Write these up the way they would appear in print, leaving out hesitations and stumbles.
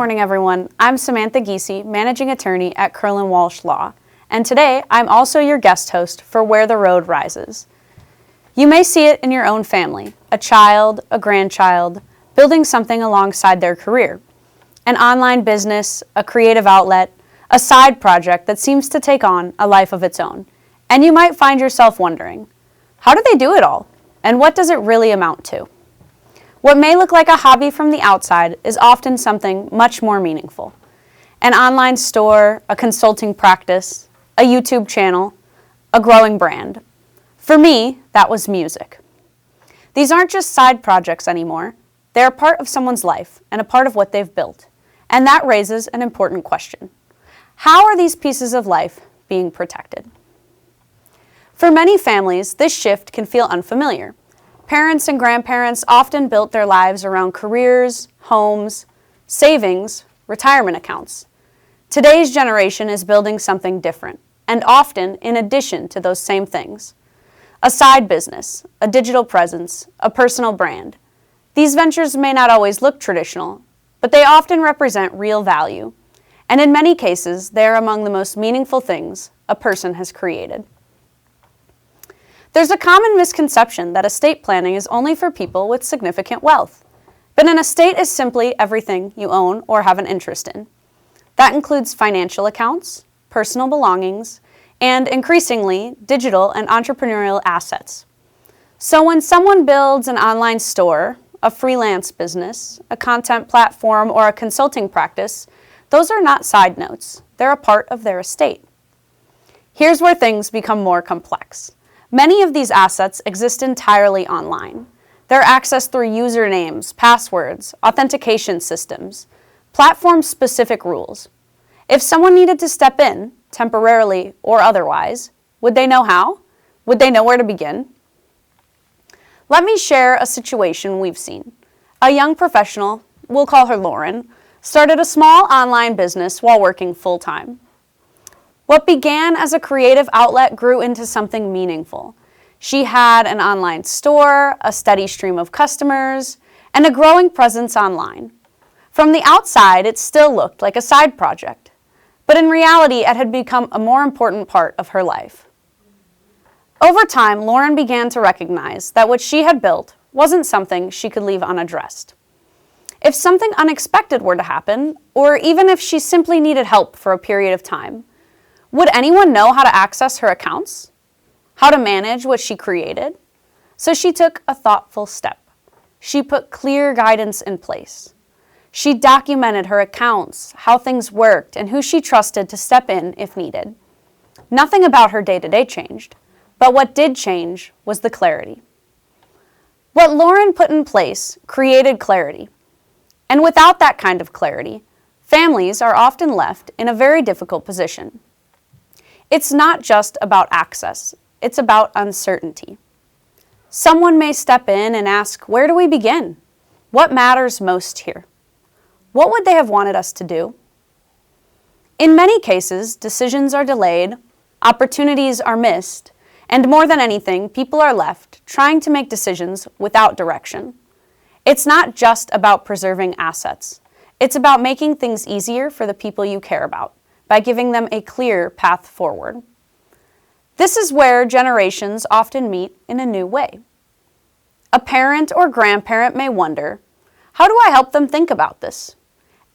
morning, everyone. I'm Samantha Giese, Managing Attorney at Curlin Walsh Law, and today I'm also your guest host for Where the Road Rises. You may see it in your own family, a child, a grandchild, building something alongside their career, an online business, a creative outlet, a side project that seems to take on a life of its own. And you might find yourself wondering, how do they do it all? And what does it really amount to? What may look like a hobby from the outside is often something much more meaningful. An online store, a consulting practice, a YouTube channel, a growing brand. For me, that was music. These aren't just side projects anymore. They're a part of someone's life and a part of what they've built. And that raises an important question. How are these pieces of life being protected? For many families, this shift can feel unfamiliar. Parents and grandparents often built their lives around careers, homes, savings, retirement accounts. Today's generation is building something different, and often in addition to those same things. A side business, a digital presence, a personal brand. These ventures may not always look traditional, but they often represent real value, and in many cases, they are among the most meaningful things a person has created. There's a common misconception that estate planning is only for people with significant wealth. But an estate is simply everything you own or have an interest in. That includes financial accounts, personal belongings, and increasingly, digital and entrepreneurial assets. So when someone builds an online store, a freelance business, a content platform, or a consulting practice, those are not side notes. They're a part of their estate. Here's where things become more complex. Many of these assets exist entirely online. They're accessed through usernames, passwords, authentication systems, platform-specific rules. If someone needed to step in, temporarily or otherwise, would they know how? Would they know where to begin? Let me share a situation we've seen. A young professional, we'll call her Lauren, started a small online business while working full-time. What began as a creative outlet grew into something meaningful. She had an online store, a steady stream of customers, and a growing presence online. From the outside, it still looked like a side project, but in reality, it had become a more important part of her life. Over time, Lauren began to recognize that what she had built wasn't something she could leave unaddressed. If something unexpected were to happen, or even if she simply needed help for a period of time, would anyone know how to access her accounts? How to manage what she created? So she took a thoughtful step. She put clear guidance in place. She documented her accounts, how things worked, and who she trusted to step in if needed. Nothing about her day-to-day changed, but what did change was the clarity. What Lauren put in place created clarity. And without that kind of clarity, families are often left in a very difficult position. It's not just about access, it's about uncertainty. Someone may step in and ask, where do we begin? What matters most here? What would they have wanted us to do? In many cases, decisions are delayed, opportunities are missed, and more than anything, people are left trying to make decisions without direction. It's not just about preserving assets. It's about making things easier for the people you care about, by giving them a clear path forward. This is where generations often meet in a new way. A parent or grandparent may wonder, how do I help them think about this?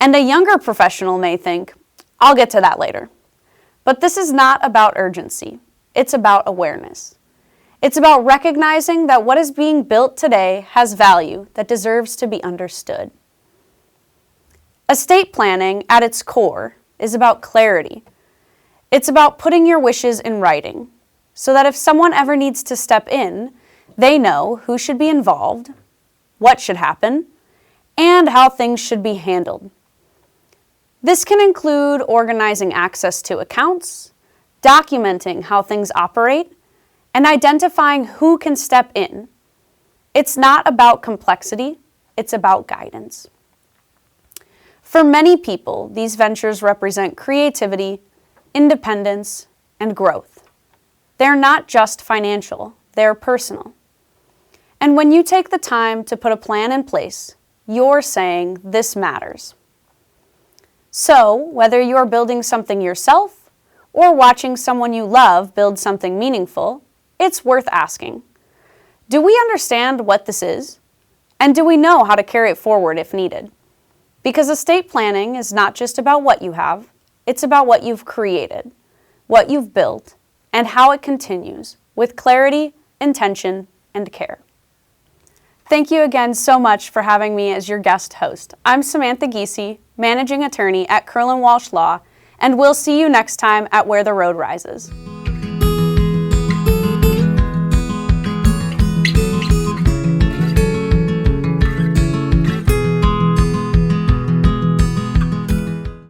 And a younger professional may think, I'll get to that later. But this is not about urgency. It's about awareness. It's about recognizing that what is being built today has value that deserves to be understood. Estate planning, at its core, is about clarity. It's about putting your wishes in writing so that if someone ever needs to step in, they know who should be involved, what should happen, and how things should be handled. This can include organizing access to accounts, documenting how things operate, and identifying who can step in. It's not about complexity, it's about guidance. For many people, these ventures represent creativity, independence, and growth. They're not just financial, they're personal. And when you take the time to put a plan in place, you're saying this matters. So, whether you are building something yourself or watching someone you love build something meaningful, it's worth asking, do we understand what this is? And do we know how to carry it forward if needed? Because estate planning is not just about what you have, it's about what you've created, what you've built, and how it continues with clarity, intention, and care. Thank you again so much for having me as your guest host. I'm Samantha Giese, Managing Attorney at Kurland Walsh Law, and we'll see you next time at Where the Road Rises.